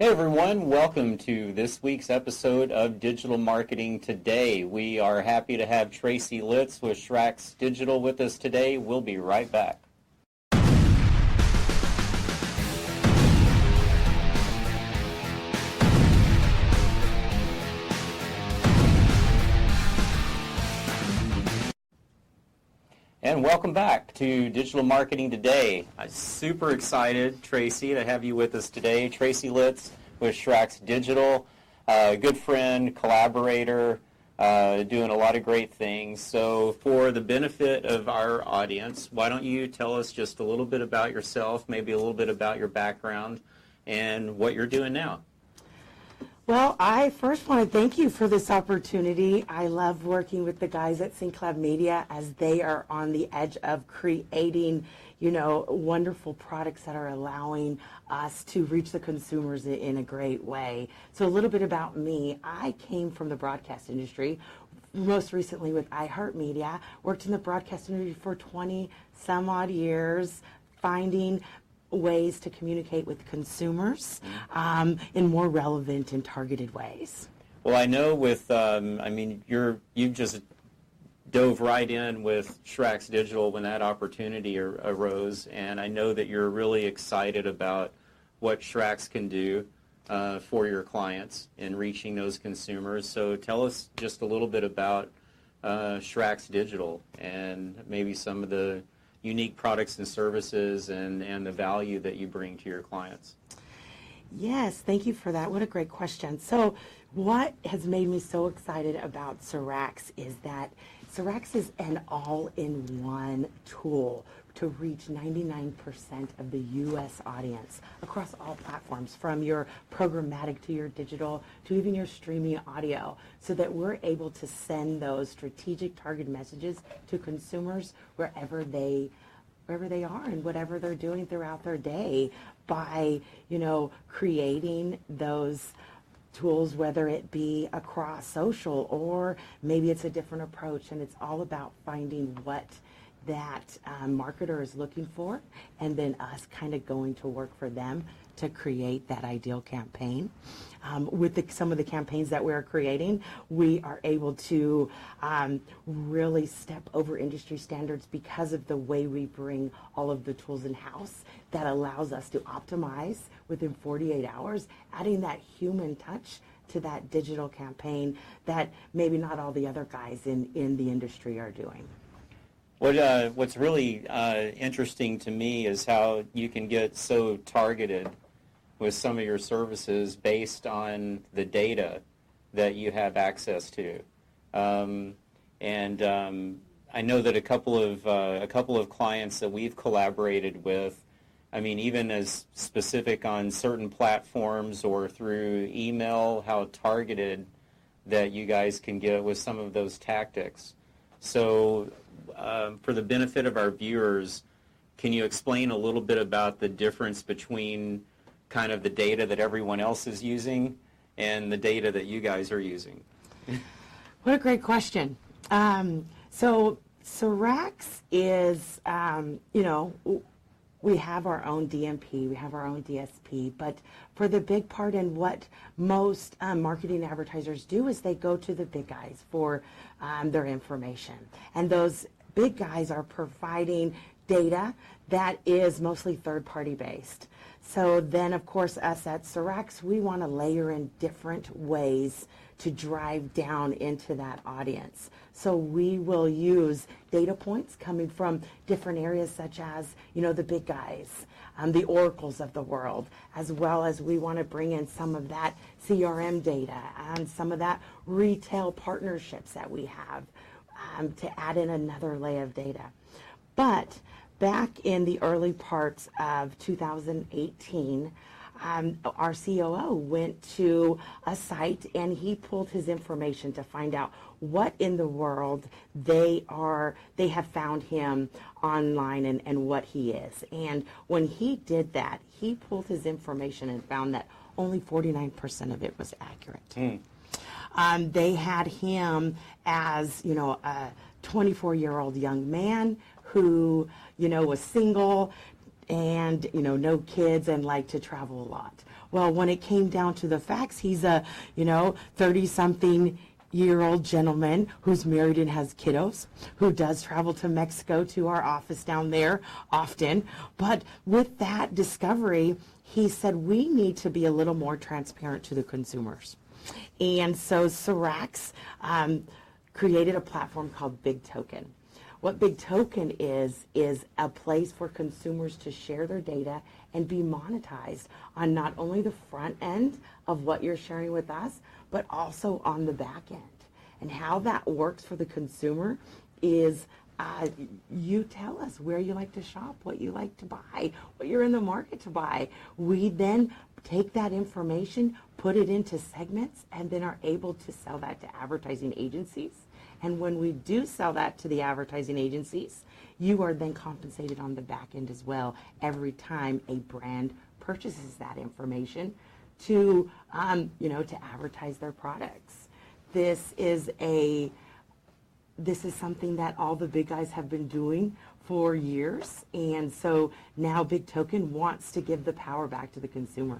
Hey everyone, welcome to this week's episode of Digital Marketing Today. We are happy to have Traci Litz with Traci Digital with us today. We'll be right back. And welcome back to Digital Marketing Today. I'm super excited, Traci, to have you with us today. Traci Litz with Traci Digital, good friend, collaborator, doing a lot of great things. So for the benefit of our audience, why don't you tell us just a little bit about yourself, maybe a little bit about your background, and what you're doing now. Well, I first want to thank you for this opportunity. I love working with the guys at SyncLab Media as they are on the edge of creating, wonderful products that are allowing us to reach the consumers in a great way. So a little bit about me. I came from the broadcast industry, most recently with iHeartMedia, worked in the broadcast industry for 20 some odd years, finding ways to communicate with consumers in more relevant and targeted ways. Well, I know with, you just dove right in with Traci Digital when that opportunity arose, and I know that you're really excited about what Traci can do for your clients in reaching those consumers. So tell us just a little bit about Traci Digital and maybe some of the unique products and services and the value that you bring to your clients. Yes, thank you for that. What a great question. So what has made me so excited about Traci is that Traci is an all-in-one tool to reach 99% of the U.S. audience across all platforms, from your programmatic to your digital to even your streaming audio, so that we're able to send those strategic target messages to consumers wherever they are and whatever they're doing throughout their day by, creating those tools, whether it be across social or maybe it's a different approach, and it's all about finding what that marketer is looking for, and then us kind of going to work for them to create that ideal campaign. With some of the campaigns that we're creating, we are able to really step over industry standards because of the way we bring all of the tools in-house that allows us to optimize within 48 hours, adding that human touch to that digital campaign that maybe not all the other guys in the industry are doing. What's really interesting to me is how you can get so targeted with some of your services based on the data that you have access to. I know that a couple of clients that we've collaborated with, even as specific on certain platforms or through email, how targeted that you guys can get with some of those tactics. So for the benefit of our viewers, can you explain a little bit about the difference between kind of the data that everyone else is using and the data that you guys are using? What a great question. So Traci is, we have our own DMP, we have our own DSP, but for the big part, and what most marketing advertisers do is they go to the big guys for their information. And those big guys are providing data that is mostly third-party based. So then, of course, us at Traci, we want to layer in different ways to drive down into that audience. So we will use data points coming from different areas, such as, the big guys, the oracles of the world, as well as we want to bring in some of that CRM data and some of that retail partnerships that we have to add in another layer of data. But back in the early parts of 2018, our COO went to a site and he pulled his information to find out what in the world they have found him online and what he is. And when he did that, he pulled his information and found that only 49% of it was accurate. They had him as, a 24-year-old young man who, was single and, no kids and liked to travel a lot. Well, when it came down to the facts, he's a, 30-something-year-old gentleman who's married and has kiddos, who does travel to Mexico to our office down there often. But with that discovery, he said, we need to be a little more transparent to the consumers. And so Sirax created a platform called Big Token. What Big Token is a place for consumers to share their data and be monetized on not only the front end of what you're sharing with us, but also on the back end. And how that works for the consumer is you tell us where you like to shop, what you like to buy, what you're in the market to buy. We then take that information, put it into segments, and then are able to sell that to advertising agencies. And when we do sell that to the advertising agencies, you are then compensated on the back end as well every time a brand purchases that information to, to advertise their products. This is something that all the big guys have been doing for years, and so now Big Token wants to give the power back to the consumer.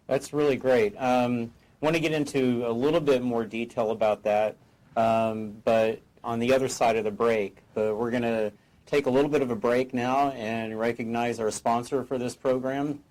That's really great. I want to get into a little bit more detail about that. But on the other side of the break, we're going to take a little bit of a break now and recognize our sponsor for this program.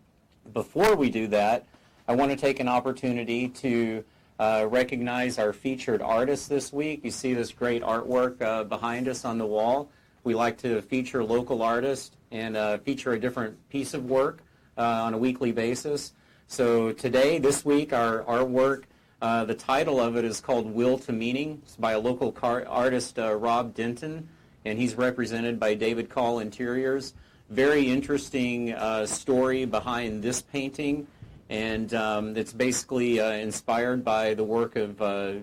Before we do that, I want to take an opportunity to recognize our featured artists this week. You see this great artwork behind us on the wall. We like to feature local artists and feature a different piece of work on a weekly basis. So today, this week, our artwork, the title of it is called Will to Meaning. It's by a local artist, Rob Denton, and he's represented by David Call Interiors. Very interesting story behind this painting, and it's basically inspired by the work of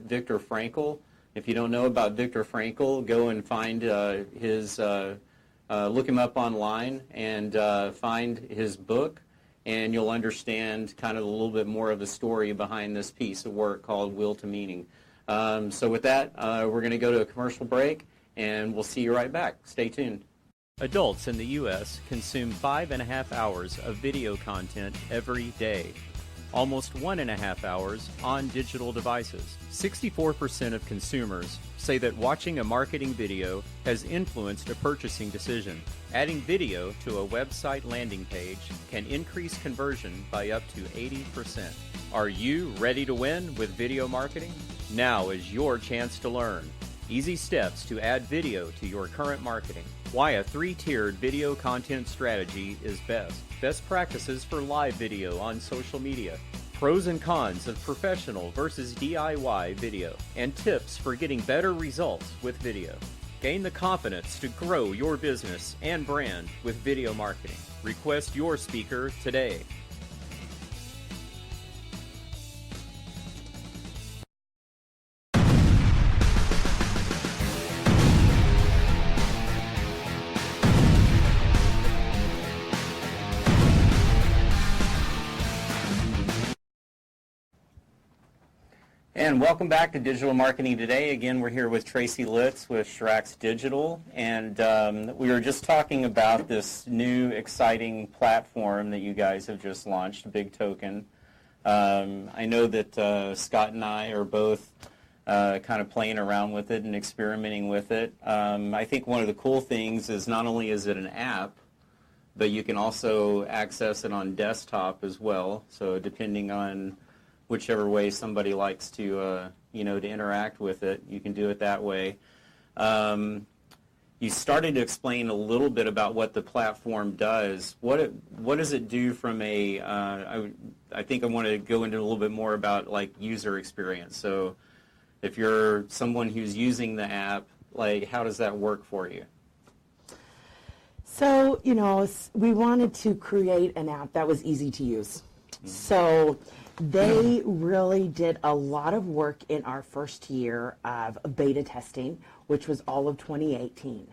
Viktor Frankl. If you don't know about Viktor Frankl, go and find look him up online and find his book, and you'll understand kind of a little bit more of the story behind this piece of work called Will to Meaning. So with that, we're going to go to a commercial break, and we'll see you right back. Stay tuned. Adults in the U.S. consume 5.5 hours of video content every day, almost 1.5 hours on digital devices. 64% of consumers say that watching a marketing video has influenced a purchasing decision. Adding video to a website landing page can increase conversion by up to 80%. Are you ready to win with video marketing? Now is your chance to learn. Easy steps to add video to your current marketing. Why a 3-tiered video content strategy is best. Best practices for live video on social media. Pros and cons of professional versus DIY video. And tips for getting better results with video. Gain the confidence to grow your business and brand with video marketing. Request your speaker today. And welcome back to Digital Marketing Today. Again, we're here with Traci Litz with Sirax Digital, and we were just talking about this new exciting platform that you guys have just launched, Big Token. I know that Scott and I are both kind of playing around with it and experimenting with it. I think one of the cool things is not only is it an app, but you can also access it on desktop as well. So depending on whichever way somebody likes to, to interact with it, you can do it that way. You started to explain a little bit about what the platform does. What does it do from a? I think I want to go into a little bit more about like user experience. So, if you're someone who's using the app, like how does that work for you? So, we wanted to create an app that was easy to use. Mm-hmm. So they really did a lot of work in our first year of beta testing, which was all of 2018,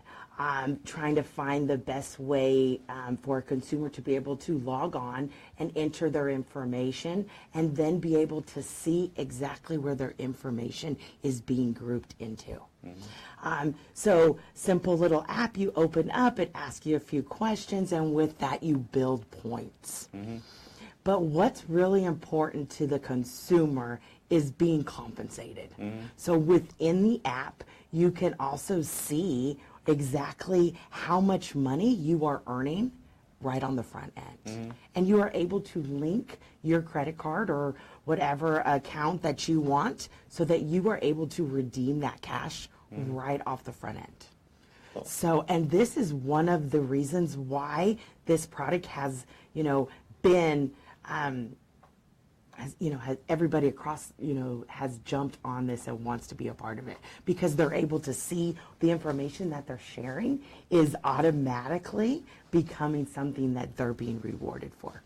trying to find the best way for a consumer to be able to log on and enter their information and then be able to see exactly where their information is being grouped into. Mm-hmm. So simple little app, you open up, it asks you a few questions, and with that you build points. Mm-hmm. But what's really important to the consumer is being compensated. So within the app, you can also see exactly how much money you are earning right on the front end. And you are able to link your credit card or whatever account that you want so that you are able to redeem that cash right off the front end. So, and this is one of the reasons why this product has, been, has everybody across, has jumped on this and wants to be a part of it because they're able to see the information that they're sharing is automatically becoming something that they're being rewarded for.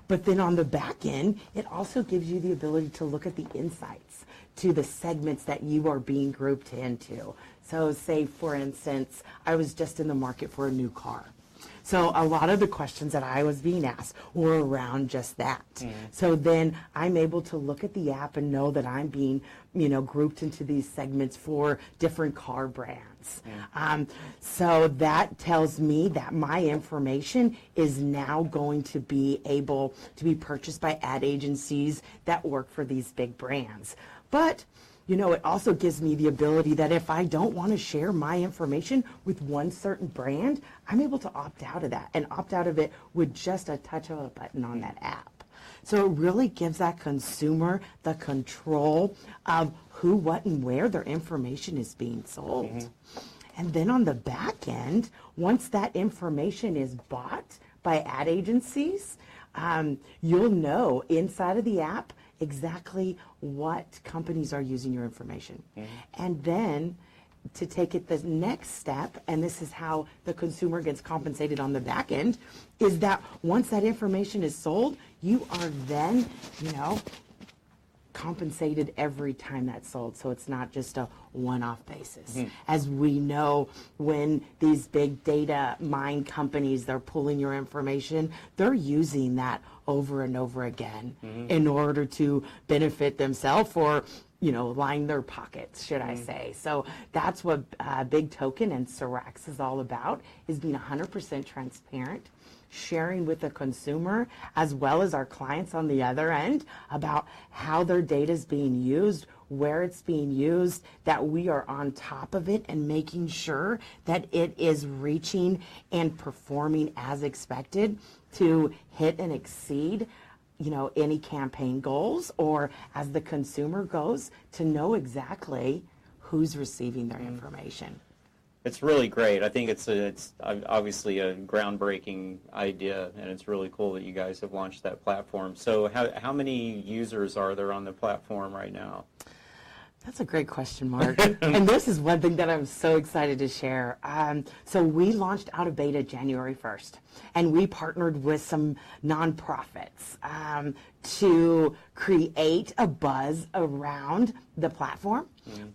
But then on the back end, it also gives you the ability to look at the insights to the segments that you are being grouped into. So say, for instance, I was just in the market for a new car. So a lot of the questions that I was being asked were around just that. So then I'm able to look at the app and know that I'm being, grouped into these segments for different car brands. So that tells me that my information is now going to be able to be purchased by ad agencies that work for these big brands. But it also gives me the ability that if I don't want to share my information with one certain brand, I'm able to opt out of that and opt out of it with just a touch of a button on that app. So it really gives that consumer the control of who, what, and where their information is being sold. And then on the back end, once that information is bought by ad agencies, you'll know inside of the app exactly what companies are using your information. And then to take it the next step, and this is how the consumer gets compensated on the back end, is that once that information is sold, you are then, compensated every time that's sold. So it's not just a one-off basis. As we know, when these big data mine companies, they're pulling your information, they're using that over and over again in order to benefit themselves or line their pockets, should I say. So that's what Big Token and Sirax is all about, is being 100% transparent, sharing with the consumer as well as our clients on the other end about how their data is being used, where it's being used, that we are on top of it and making sure that it is reaching and performing as expected to hit and exceed any campaign goals, or as the consumer goes, to know exactly who's receiving their information. It's really great. I think it's obviously a groundbreaking idea, and it's really cool that you guys have launched that platform. So how many users are there on the platform right now? That's a great question, Mark. And this is one thing that I'm so excited to share. So we launched out of beta January 1st, and we partnered with some nonprofits to create a buzz around the platform.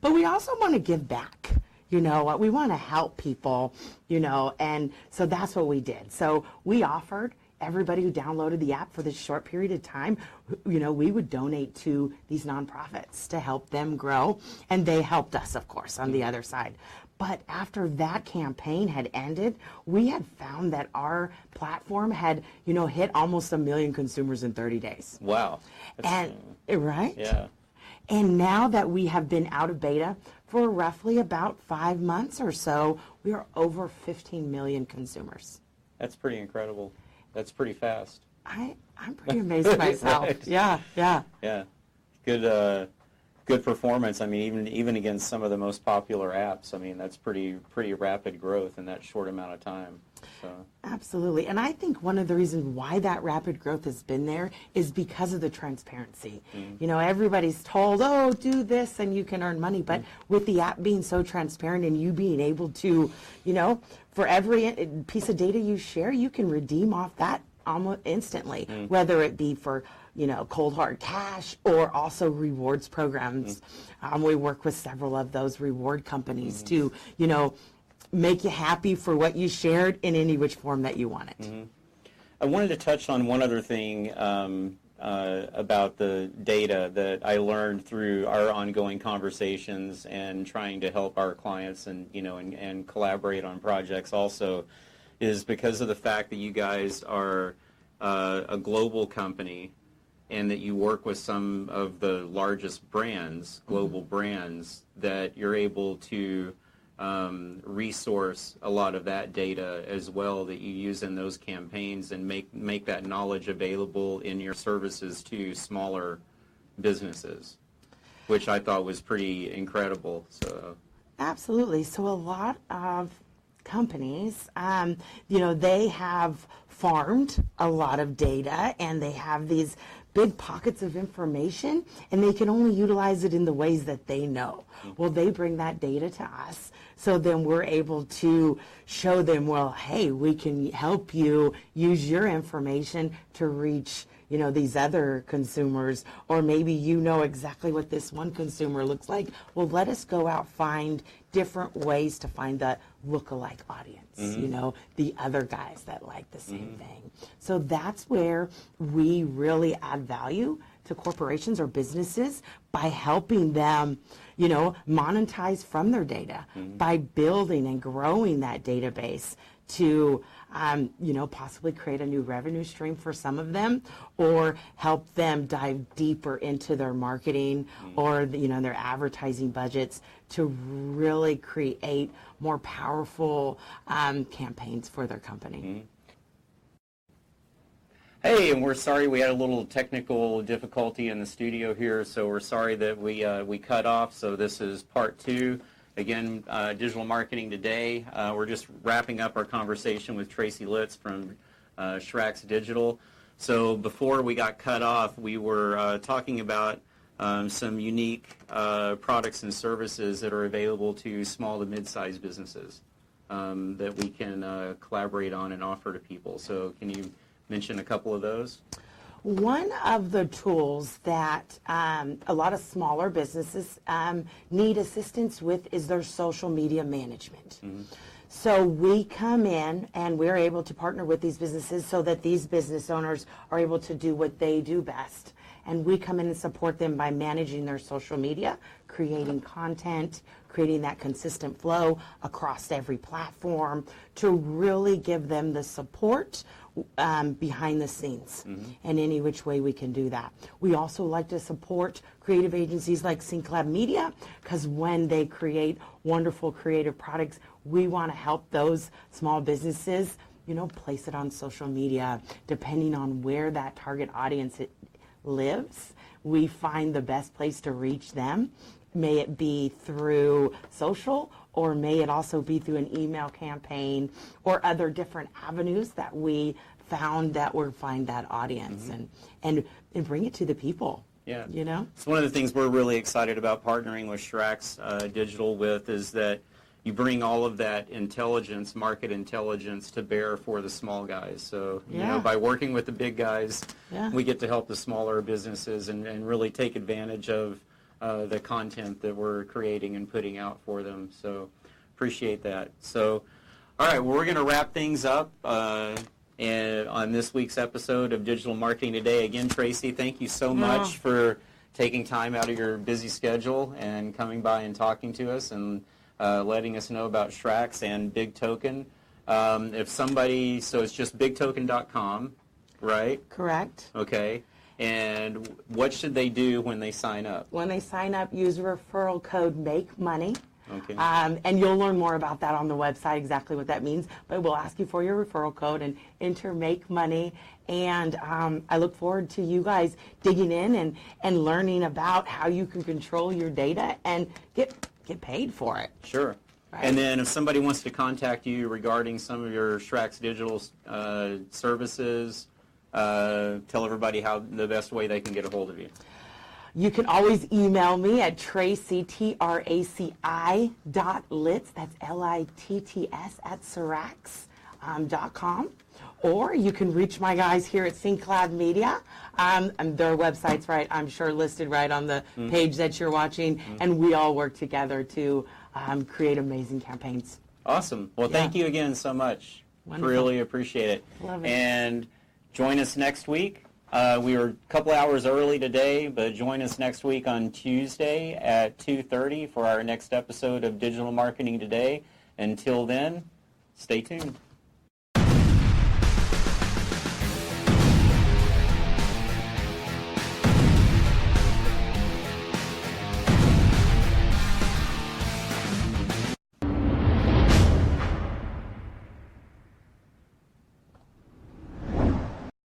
But we also want to give back. We want to help people, and so that's what we did. So we offered everybody who downloaded the app for this short period of time, we would donate to these nonprofits to help them grow, and they helped us, of course, on the other side. But after that campaign had ended, we had found that our platform had, hit almost 1 million consumers in 30 days. Wow. And right? Yeah. And now that we have been out of beta for roughly about 5 months or so, we are over 15 million consumers. That's pretty incredible. That's pretty fast. I'm pretty amazed myself. Right. Yeah. Yeah. Good performance. I mean, even against some of the most popular apps, I mean, that's pretty rapid growth in that short amount of time. So. Absolutely. And I think one of the reasons why that rapid growth has been there is because of the transparency. Everybody's told, do this and you can earn money. But with the app being so transparent and you being able to, for every piece of data you share, you can redeem off that almost instantly, whether it be for cold hard cash or also rewards programs. We work with several of those reward companies to, make you happy for what you shared in any which form that you want it. I wanted to touch on one other thing about the data that I learned through our ongoing conversations and trying to help our clients and collaborate on projects also, is because of the fact that you guys are a global company and that you work with some of the largest brands, global brands, that you're able to resource a lot of that data as well that you use in those campaigns and make that knowledge available in your services to smaller businesses, which I thought was pretty incredible. So Absolutely. So a lot of companies, they have farmed a lot of data and they have these big pockets of information and they can only utilize it in the ways that they know. Well, they bring that data to us. So then we're able to show them, well, hey, we can help you use your information to reach these other consumers, or maybe exactly what this one consumer looks like. Well, let us go out, find different ways to find the lookalike audience, the other guys that like the same thing. So that's where we really add value to corporations or businesses by helping them, monetize from their data by building and growing that database to possibly create a new revenue stream for some of them, or help them dive deeper into their marketing or their advertising budgets to really create more powerful campaigns for their company. Hey, and we're sorry we had a little technical difficulty in the studio here, so we're sorry that we cut off. So this is part 2. Again, Digital Marketing Today. We're just wrapping up our conversation with Traci Litz from Traci Digital. So before we got cut off, we were talking about some unique products and services that are available to small to mid-sized businesses that we can collaborate on and offer to people. So can you mention a couple of those? One of the tools that a lot of smaller businesses need assistance with is their social media management. So we come in and we're able to partner with these businesses so that these business owners are able to do what they do best. And we come in and support them by managing their social media, creating content, creating that consistent flow across every platform to really give them the support behind the scenes in any which way we can do that. We also like to support creative agencies like SyncLab Media, because when they create wonderful creative products, we want to help those small businesses, place it on social media. Depending on where that target audience lives, we find the best place to reach them. May it be through social, or may it also be through an email campaign or other different avenues that we found that will find that audience and bring it to the people. Yeah. It's one of the things we're really excited about partnering with Traci Digital with, is that you bring all of that intelligence, market intelligence, to bear for the small guys. So, by working with the big guys, we get to help the smaller businesses and really take advantage of the content that we're creating and putting out for them. So appreciate that. So, all right, well, we're going to wrap things up and on this week's episode of Digital Marketing Today. Again, Traci, thank you so much for taking time out of your busy schedule and coming by and talking to us and letting us know about Traci and Big Token. If somebody, so it's just bigtoken.com, right? Correct. Okay. And what should they do when they sign up? When they sign up, use referral code MAKEMONEY. Okay. And you'll learn more about that on the website, exactly what that means. But we'll ask you for your referral code and enter MAKEMONEY. And I look forward to you guys digging in and learning about how you can control your data and get paid for it. Sure. Right. And then if somebody wants to contact you regarding some of your Traci Digital services, tell everybody how the best way they can get a hold of you. You can always email me at Traci, Traci.Litz, that's Litts @Serax.com. Or you can reach my guys here at SyncLab Media. And their website's right, I'm sure, listed right on the page that you're watching. And we all work together to create amazing campaigns. Awesome. Well, thank you again so much. Wonderful. Really appreciate it. Love it. And join us next week. We were a couple hours early today, but join us next week on Tuesday at 2:30 for our next episode of Digital Marketing Today. Until then, stay tuned.